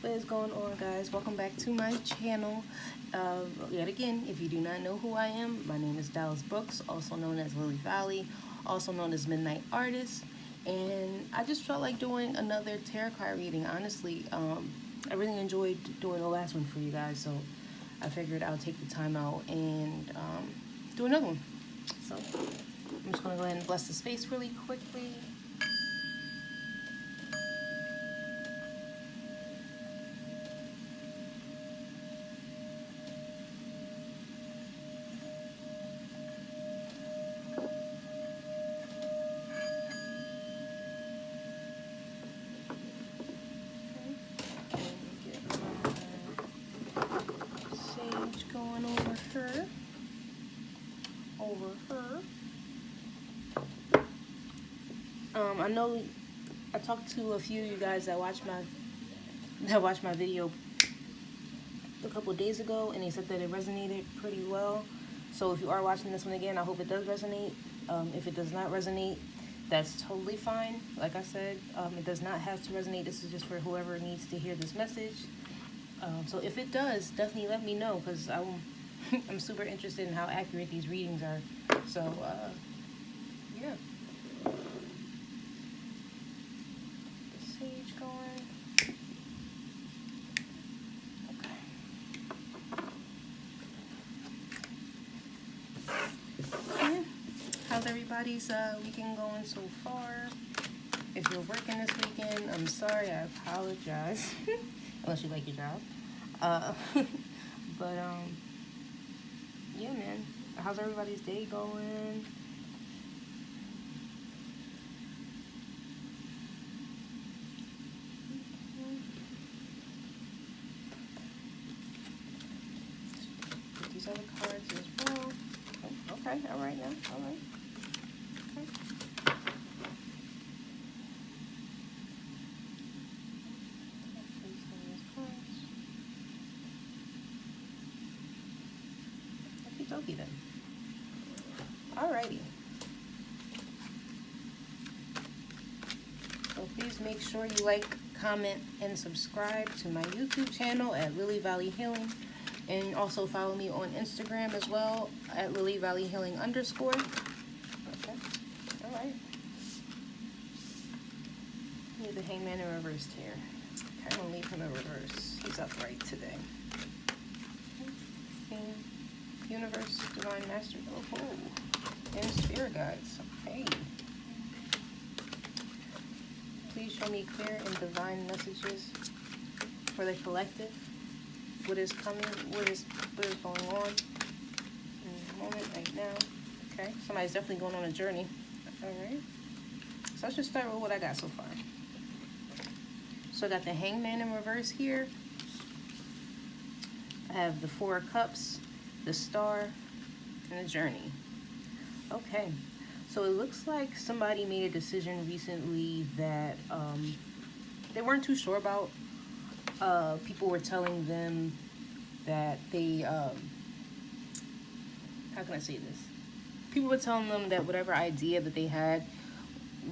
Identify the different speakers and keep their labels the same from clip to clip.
Speaker 1: What is going on, guys? Welcome back to my channel. Yet again, if you do not know who I am, my name is Dallas Brooks, also known as Lilly Valley, also known as Midnight Artist, and I just felt like doing another tarot card reading. Honestly, I really enjoyed doing the last one for you guys, so I figured I'll take the time out and do another one. So I'm just gonna go ahead and bless the space really quickly. Going over her. I know I talked to a few of you guys that watched my video a couple of days ago, and they said that it resonated pretty well. So if you are watching this one again, I hope it does resonate. If it does not resonate, that's totally fine. Like I said, it does not have to resonate. This is just for whoever needs to hear this message. So if it does, definitely let me know, because I'm super interested in how accurate these readings are. So, yeah. The sage going. Okay. Yeah. How's everybody's weekend going so far? If you're working this weekend, I'm sorry, I apologize. Unless you like your job. But, yeah, man. How's everybody's day going? Put these other cards as well. Oh, okay, all right now, all right. Okay. Okie then. Alrighty. So please make sure you like, comment, and subscribe to my YouTube channel at Lilly Valley Healing. And also follow me on Instagram as well at Lilly Valley Healing _. Okay. Alright. Need the Hangman in reversed here. Okay, I'm gonna leave him in reverse. He's upright today. Okay. Universe, Divine Master, and Spirit Guides. Okay. Please show me clear and divine messages for the collective. What is coming? What is going on in the moment right now? Okay. Somebody's definitely going on a journey. All right. So let's just start with what I got so far. So I got the Hangman in reverse here. I have the Four of Cups, the Star, and the Journey. Okay, so it looks like somebody made a decision recently that they weren't too sure about. People were telling them that they, how can I say this? People were telling them that whatever idea that they had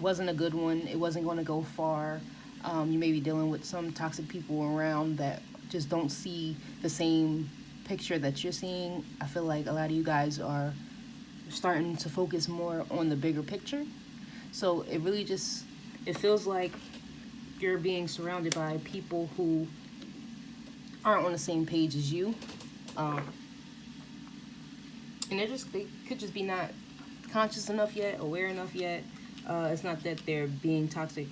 Speaker 1: wasn't a good one. It wasn't going to go far. You may be dealing with some toxic people around that just don't see the same picture that you're seeing. I feel like a lot of you guys are starting to focus more on the bigger picture. So it really just, it feels like you're being surrounded by people who aren't on the same page as you. And they could just be not conscious enough yet, aware enough yet. It's not that they're being toxic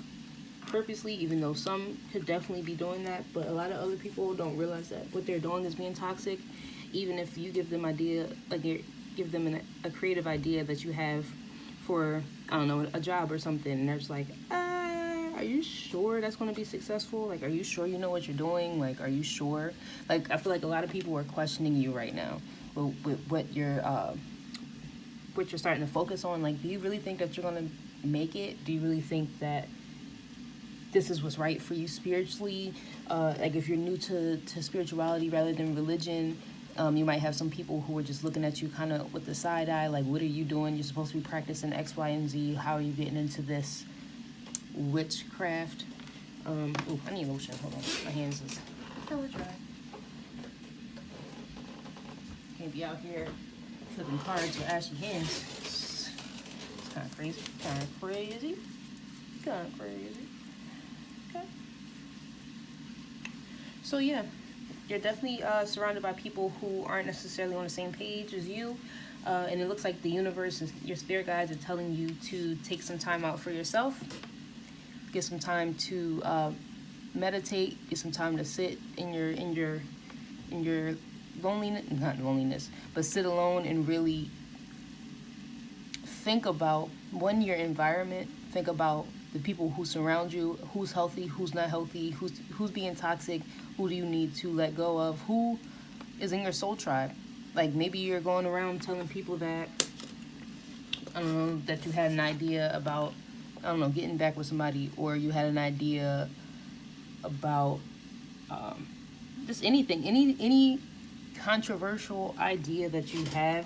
Speaker 1: purposely, even though some could definitely be doing that, but a lot of other people don't realize that what they're doing is being toxic. Even if you give them idea, like you give them a creative idea that you have for, I don't know, a job or something, and they're just like, are you sure that's going to be successful? Like, are you sure you know what you're doing? Like, are you sure? Like, I feel like a lot of people are questioning you right now with what you're starting to focus on. Like, do you really think that you're going to make it? Do you really think that this is what's right for you spiritually? Like, if you're new to spirituality rather than religion, you might have some people who are just looking at you kind of with the side eye, like, what are you doing? You're supposed to be practicing X, Y, and Z. How are you getting into this witchcraft? I need lotion. Hold on. My hands is hella dry. Can't be out here flipping cards with ashy hands. It's kind of crazy. Kind of crazy. Okay. So yeah, you're definitely surrounded by people who aren't necessarily on the same page as you. And it looks like the universe and your spirit guides are telling you to take some time out for yourself. Get some time to meditate. Get some time to sit in your loneliness, not loneliness, but sit alone and really think about, one, your environment. Think about the people who surround you, who's healthy, who's not healthy, who's being toxic, who do you need to let go of, who is in your soul tribe. Like, maybe you're going around telling people that, I don't know, that you had an idea about, I don't know, getting back with somebody, or you had an idea about just anything, any controversial idea that you have.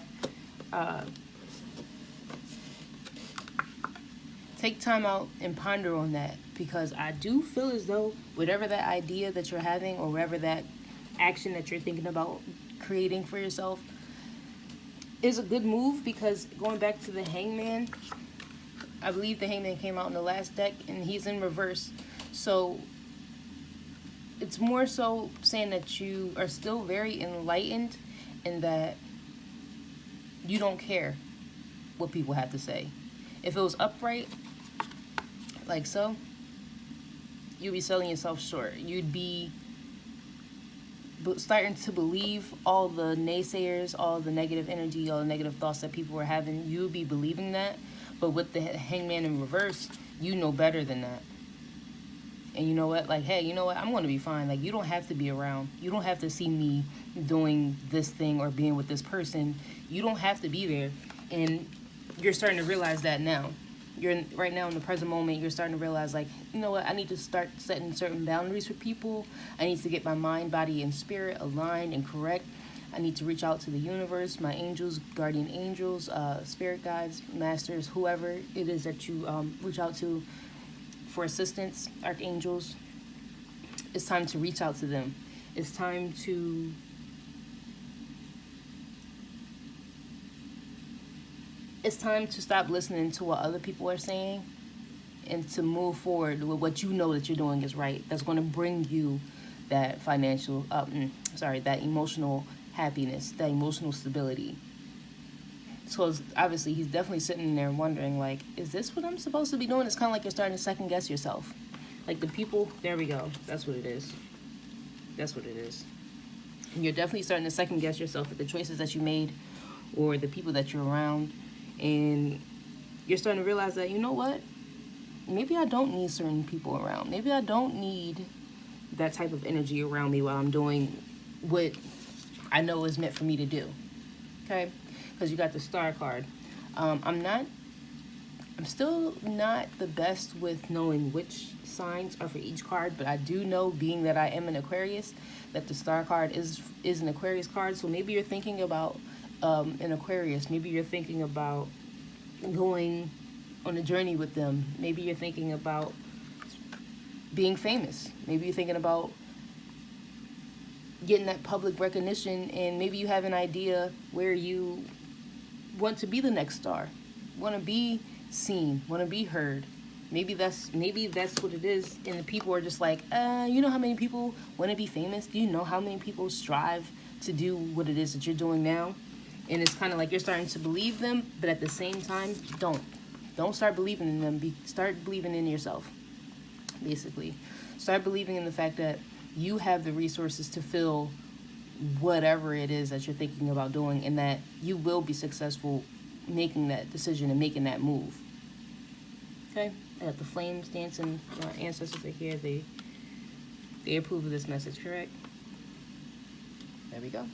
Speaker 1: Take time out and ponder on that, because I do feel as though whatever that idea that you're having, or whatever that action that you're thinking about creating for yourself, is a good move. Because going back to the Hangman, I believe the Hangman came out in the last deck and he's in reverse. So it's more so saying that you are still very enlightened, and that you don't care what people have to say. If it was upright, like so, you'd be selling yourself short. You'd be starting to believe all the naysayers, all the negative energy, all the negative thoughts that people were having. You'd be believing that. But with the Hangman in reverse, you know better than that. And you know what? Like, hey, you know what? I'm going to be fine. Like, you don't have to be around. You don't have to see me doing this thing or being with this person. You don't have to be there. And you're starting to realize that now. Right now in the present moment, you're starting to realize, like, you know what? I need to start setting certain boundaries for people. I need to get my mind, body, and spirit aligned and correct. I need to reach out to the universe, my angels, guardian angels, spirit guides, masters, whoever it is that you reach out to for assistance, archangels. It's time to reach out to them. It's time to stop listening to what other people are saying, and to move forward with what you know that you're doing is right. That's going to bring you that that emotional happiness, that emotional stability. So obviously he's definitely sitting there wondering, like, is this what I'm supposed to be doing? It's kind of like you're starting to second guess yourself. Like the people, there we go. That's what it is. And you're definitely starting to second guess yourself with the choices that you made, or the people that you're around. And you're starting to realize that, you know what? Maybe I don't need certain people around. Maybe I don't need that type of energy around me while I'm doing what I know is meant for me to do. Okay? Because you got the Star card. I'm still not the best with knowing which signs are for each card, but I do know, being that I am an Aquarius, that the Star card is an Aquarius card. So maybe you're thinking about an Aquarius. Maybe you're thinking about going on a journey with them. Maybe you're thinking about being famous. Maybe you're thinking about getting that public recognition, and maybe you have an idea where you want to be the next star, want to be seen, want to be heard. Maybe that's what it is, and the people are just like, you know how many people want to be famous? Do you know how many people strive to do what it is that you're doing now? And it's kind of like you're starting to believe them, but at the same time, don't start believing in them. Start believing in yourself, basically. Start believing in the fact that you have the resources to fill whatever it is that you're thinking about doing, and that you will be successful making that decision and making that move. Okay? I got the flames dancing. Our ancestors are here. They approve of this message, correct? There we go.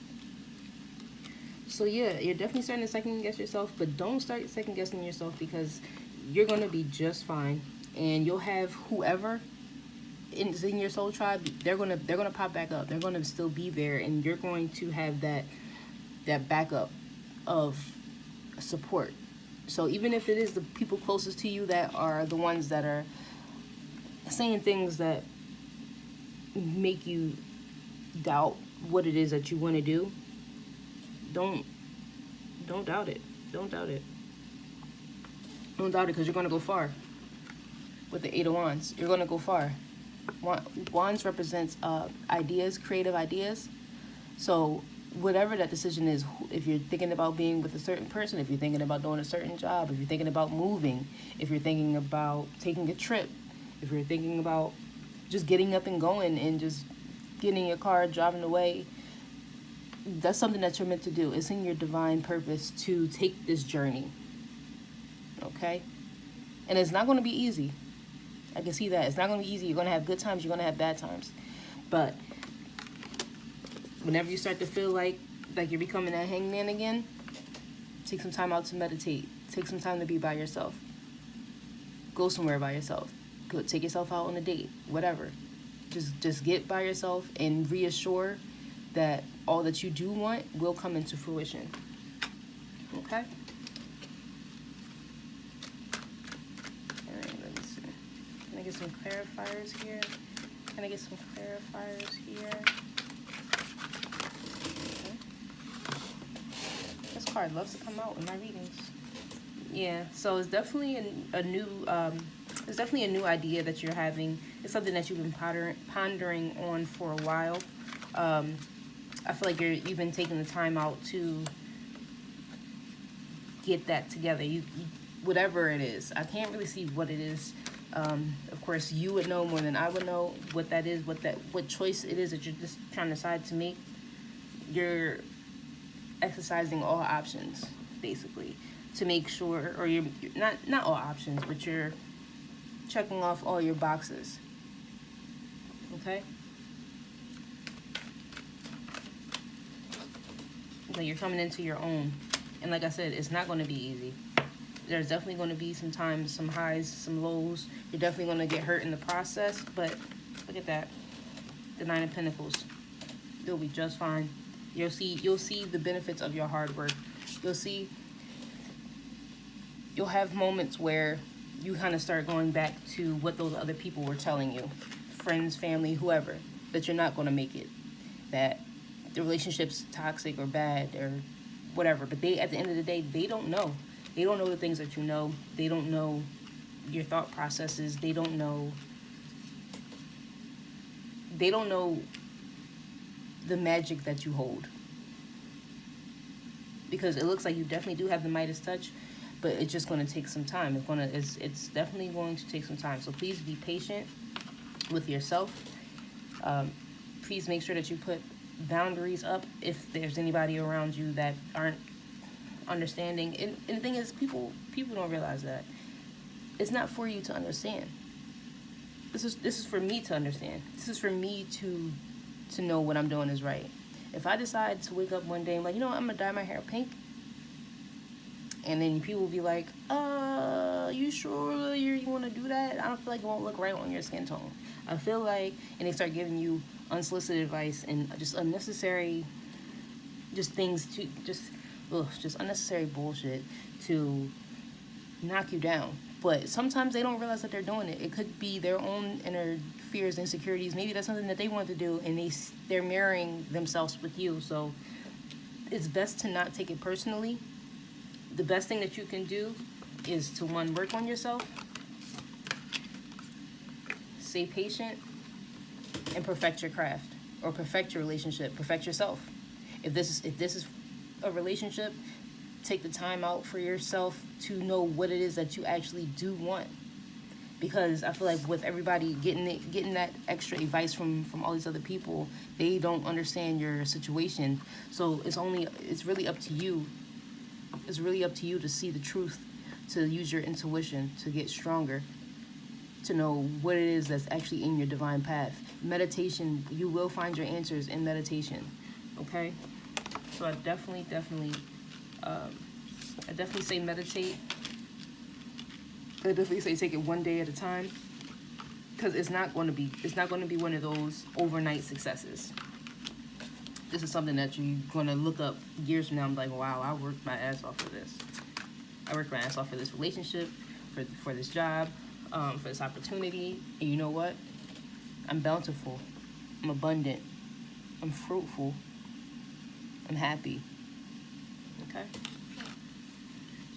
Speaker 1: So yeah, you're definitely starting to second guess yourself, but don't start second guessing yourself, because you're going to be just fine, and you'll have whoever is in your soul tribe. They're gonna pop back up. They're gonna still be there, and you're going to have that backup of support. So even if it is the people closest to you that are the ones that are saying things that make you doubt what it is that you want to do, don't doubt it. Don't doubt it. Don't doubt it, because you're going to go far. With the Eight of Wands, you're going to go far. Wands represents ideas, creative ideas. So whatever that decision is, if you're thinking about being with a certain person, if you're thinking about doing a certain job, if you're thinking about moving, if you're thinking about taking a trip, if you're thinking about just getting up and going and just getting in your car, driving away, that's something that you're meant to do. It's in your divine purpose to take this journey. Okay? And it's not going to be easy. I can see that. It's not going to be easy. You're going to have good times. You're going to have bad times. But whenever you start to feel like you're becoming a hangman again, take some time out to meditate. Take some time to be by yourself. Go somewhere by yourself. Go take yourself out on a date. Whatever. Just get by yourself and reassure that all that you do want will come into fruition. Okay? Alright, let me see. Can I get some clarifiers here? Okay. This card loves to come out in my readings. Yeah, so it's definitely a new it's definitely a new idea that you're having. It's something that you've been pondering on for a while. I feel like you've been taking the time out to get that together. You whatever it is. I can't really see what it is. Of course, you would know more than I would know what that is, what choice it is that you're just trying to decide to make. You're exercising all options, basically, to make sure, or you're not all options, but you're checking off all your boxes. Okay? Like you're coming into your own. And like I said, it's not going to be easy. There's definitely going to be some times, some highs, some lows. You're definitely going to get hurt in the process. But look at that. The Nine of Pentacles. You'll be just fine. You'll see the benefits of your hard work. You'll have moments where you kind of start going back to what those other people were telling you. Friends, family, whoever. That you're not going to make it. That the relationship's toxic or bad or whatever. But at the end of the day, they don't know. They don't know the things that you know. They don't know your thought processes. They don't know the magic that you hold. Because it looks like you definitely do have the Midas touch, but it's just going to take some time. It's definitely going to take some time. So please be patient with yourself. Please make sure that you put boundaries up if there's anybody around you that aren't understanding. And the thing is, people don't realize that it's not for you to understand. This is for me to understand. This is for me to know what I'm doing is right. If I decide to wake up one day and like, I'm gonna dye my hair pink, and then people will be like, you sure you want to do that? I don't feel like it won't look right on your skin tone. I feel like, and they start giving you unsolicited advice and just unnecessary, just things to just unnecessary bullshit to knock you down. But sometimes they don't realize that they're doing it. It could be their own inner fears, insecurities. Maybe that's something that they want to do, and they're mirroring themselves with you. So it's best to not take it personally. The best thing that you can do is to, one, work on yourself, stay patient, and perfect your craft, or perfect your relationship, perfect yourself. If this is a relationship, take the time out for yourself to know what it is that you actually do want. Because I feel like with everybody getting that extra advice from all these other people, they don't understand your situation. So it's really up to you. It's really up to you to see the truth, to use your intuition, to get stronger, to know what it is that's actually in your divine path. Meditation, you will find your answers in meditation. Okay? So I definitely say meditate. I definitely say take it one day at a time, because it's not going to be one of those overnight successes. This is something that you're going to look up years from now and be like, wow, I worked my ass off for this. I worked my ass off for this relationship, for this job, for this opportunity. And you know what? I'm bountiful. I'm abundant. I'm fruitful. I'm happy. Okay?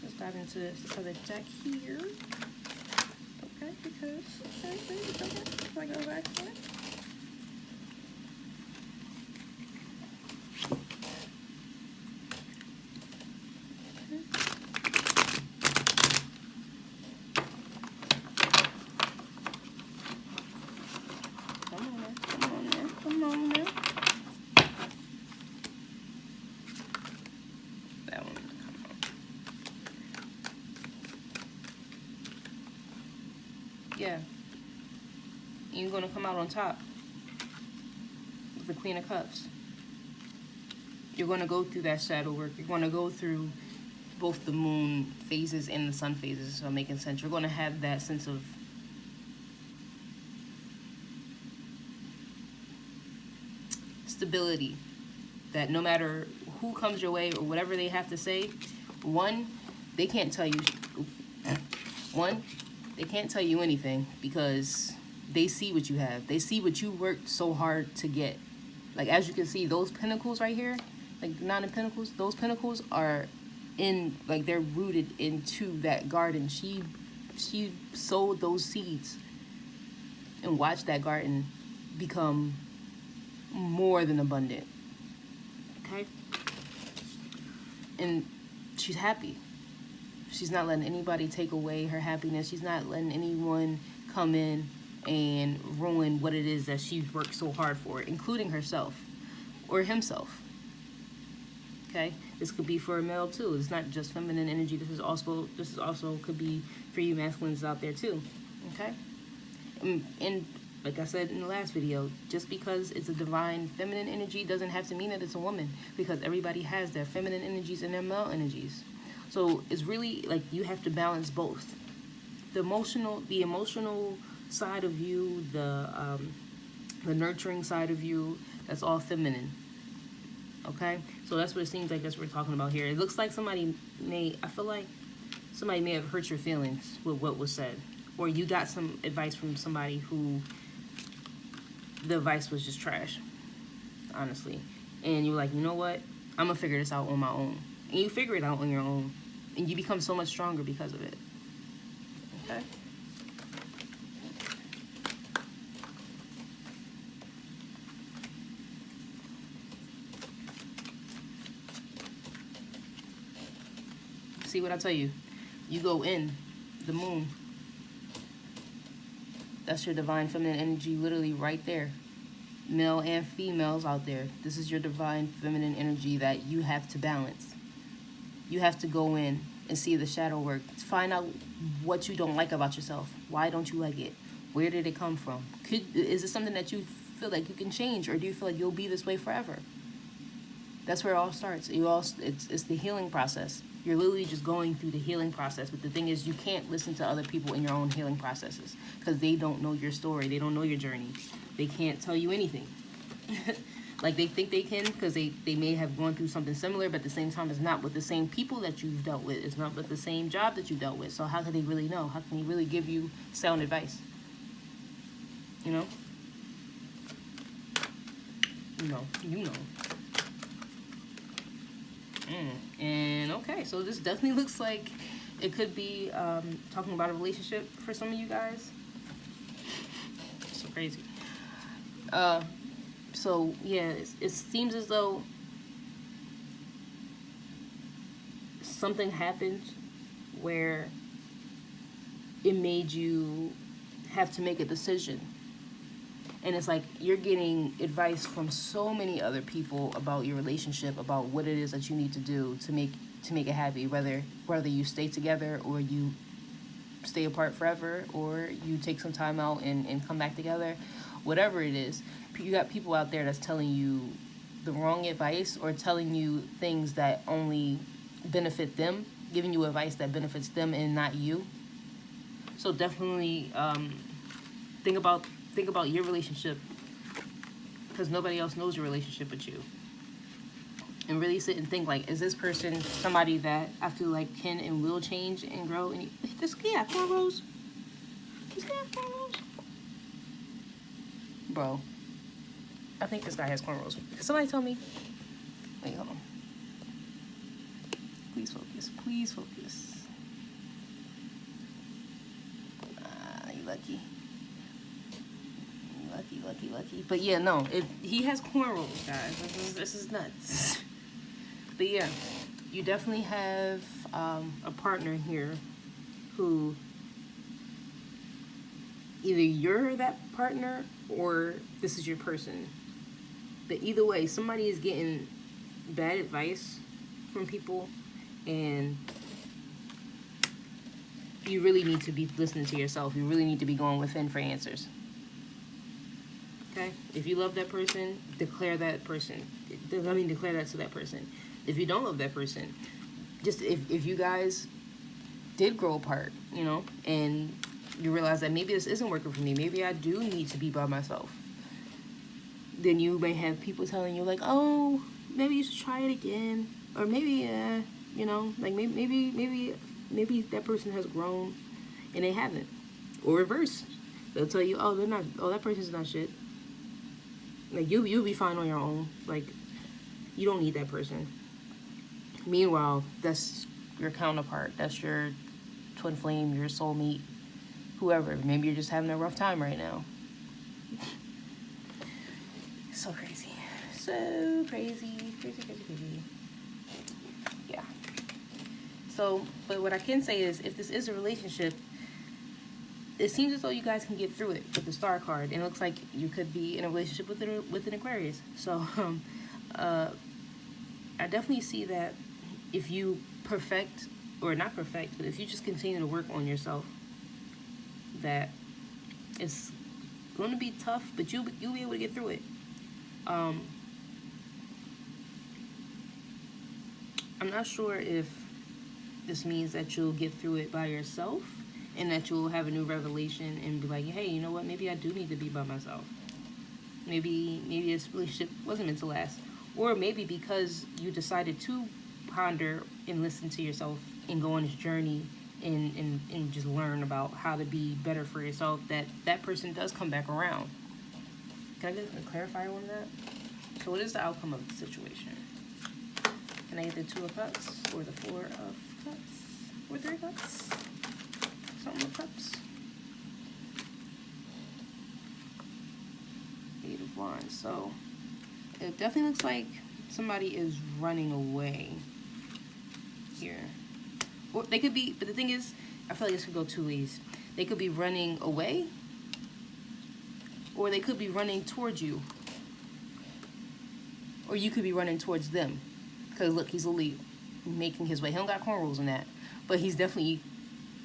Speaker 1: Let's dive into this other deck here. Okay, because I go back to it. Yeah. You're going to come out on top with the Queen of Cups. You're going to go through that shadow work. You're going to go through both the moon phases and the sun phases, so making sense. You're going to have that sense of stability, that no matter who comes your way or whatever they have to say, one, they can't tell you anything, because they see what you have. They see what you worked so hard to get. Like, as you can see, those pinnacles right here, like the 9 of Pentacles, those pinnacles are in, like, they're rooted into that garden. She sowed those seeds and watched that garden become more than abundant. Okay? And she's happy. She's not letting anybody take away her happiness. She's not letting anyone come in and ruin what it is that she's worked so hard for, including herself or himself. Okay? This could be for a male too. It's not just feminine energy. This is also could be for you masculines out there too. Okay? And like I said in the last video, just because it's a divine feminine energy doesn't have to mean that it's a woman, because everybody has their feminine energies and their male energies. So it's really like you have to balance both. The emotional side of you, the nurturing side of you, that's all feminine. Okay? So that's what it seems like that's what we're talking about here. It looks like I feel like somebody may have hurt your feelings with what was said. Or you got some advice from somebody who the advice was just trash, honestly. And you're like, you know what? I'm going to figure this out on my own. And you figure it out on your own. And you become so much stronger because of it. Okay? See what I tell you? You go in the moon. That's your divine feminine energy, literally right there. Male and females out there. This is your divine feminine energy that you have to balance. You have to go in and see the shadow work. Find out what you don't like about yourself. Why don't you like it? Where did it come from? Is it something that you feel like you can change, or do you feel like you'll be this way forever? That's where it all starts. It's the healing process. You're literally just going through the healing process. But the thing is, you can't listen to other people in your own healing processes, because they don't know your story. They don't know your journey. They can't tell you anything. Like, they think they can, because they may have gone through something similar, but at the same time, it's not with the same people that you've dealt with. It's not with the same job that you dealt with. So how can they really know? How can they really give you sound advice? You know? You know. And okay, so this definitely looks like it could be talking about a relationship for some of you guys. So crazy. So yeah, it seems as though something happened where it made you have to make a decision. And it's like you're getting advice from so many other people about your relationship, about what it is that you need to do to make it happy, whether you stay together or you stay apart forever, or you take some time out and come back together. Whatever it is, you got people out there that's telling you the wrong advice, or telling you things that only benefit them, giving you advice that benefits them and not you. So definitely think about your relationship, because nobody else knows your relationship but you. And really sit and think, like, is this person somebody that I feel like can and will change and grow? And this guy have cornrows? This guy have cornrows? Bro. I think this guy has cornrows. Can somebody tell me? Wait, hold on. Please focus. Please focus. You lucky. Lucky. But yeah, no. He has cornrows, guys. This is nuts. But yeah, you definitely have a partner here who either you're that partner or this is your person. But either way, somebody is getting bad advice from people, and you really need to be listening to yourself. You really need to be going within for answers. Okay? If you love that person, declare that person. Declare that to that person. If you don't love that person, just if you guys did grow apart, you know, and you realize that maybe this isn't working for me, maybe I do need to be by myself, then you may have people telling you like, oh, maybe you should try it again, or maybe you know, like maybe that person has grown and they haven't, or reverse, they'll tell you, oh, that person's not shit, like you'll be fine on your own, like you don't need that person. Meanwhile, that's your counterpart, that's your twin flame, your soulmate, whoever. Maybe you're just having a rough time right now. So crazy. Yeah. So, but what I can say is, if this is a relationship, it seems as though you guys can get through it with the Star card, and it looks like you could be in a relationship with an Aquarius. So, I definitely see that if you perfect, or not perfect, but if you just continue to work on yourself, that it's going to be tough, but you'll be able to get through it. I'm not sure if this means that you'll get through it by yourself and that you'll have a new revelation and be like, hey, you know what, maybe I do need to be by myself. Maybe this relationship wasn't meant to last. Or maybe because you decided to ponder and listen to yourself and go on this journey and just learn about how to be better for yourself, that person does come back around. Can I get a clarifier on that? So what is the outcome of the situation? Can I get the 2 of Cups or the 4 of Cups or 3 Cups? Something with Cups. 8 of Wands. So it definitely looks like somebody is running away here. Or they could be, but the thing is, I feel like this could go 2 ways. They could be running away, or they could be running towards you. Or you could be running towards them. Because look, he's literally making his way. He don't got cornrows in that. But he's definitely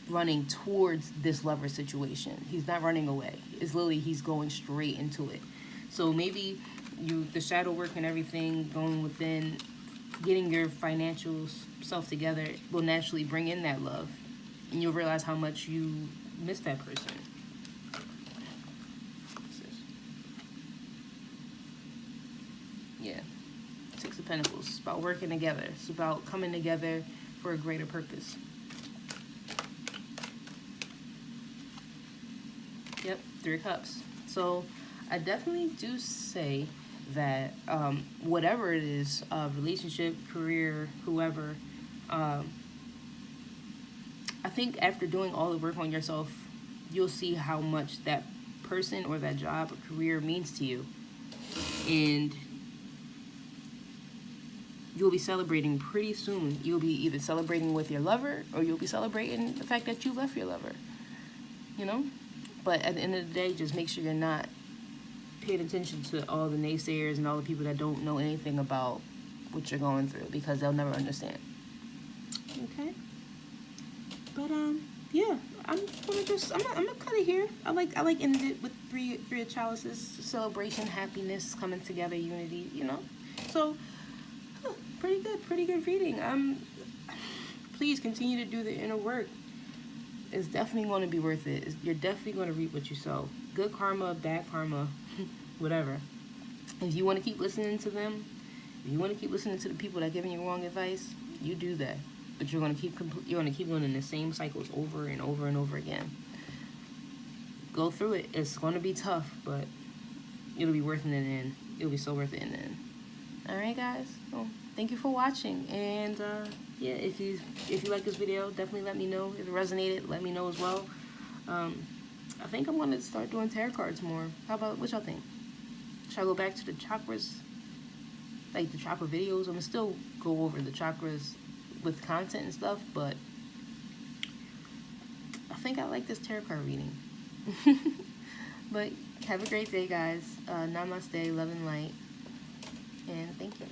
Speaker 1: running towards this lover situation. He's not running away. It's literally, he's going straight into it. So maybe the shadow work and everything, going within, getting your financial self together will naturally bring in that love. And you'll realize how much you miss that person. Yeah. 6 of Pentacles. It's about working together. It's about coming together for a greater purpose. Yep, 3 of Cups. So I definitely do say that whatever it is, relationship, career, whoever, I think after doing all the work on yourself, you'll see how much that person or that job or career means to you. And you'll be celebrating pretty soon. You'll be either celebrating with your lover, or you'll be celebrating the fact that you left your lover. You know? But at the end of the day, just make sure you're not paying attention to all the naysayers and all the people that don't know anything about what you're going through, because they'll never understand. Okay? But yeah, I'm gonna cut it here. I like ending it with three of chalices, celebration, happiness, coming together, unity, you know? So pretty good reading. Please continue to do the inner work. It's definitely going to be worth it. You're definitely going to reap what you sow. Good karma, bad karma, whatever. If you want to keep listening to them, if you want to keep listening to the people that are giving you wrong advice, you do that. But you're going to keep going in the same cycles over and over and over again. Go through it. It's going to be tough, but it'll be worth it in the end. It'll be so worth it in the end. Alright guys, well, thank you for watching, and yeah, if you like this video, definitely let me know. If it resonated, let me know as well. I think I'm going to start doing tarot cards more. How about, what y'all think? Should I go back to the chakras? Like the chakra videos? I'm going to still go over the chakras with content and stuff, but I think I like this tarot card reading. But have a great day, guys. Namaste, love and light, and thank you.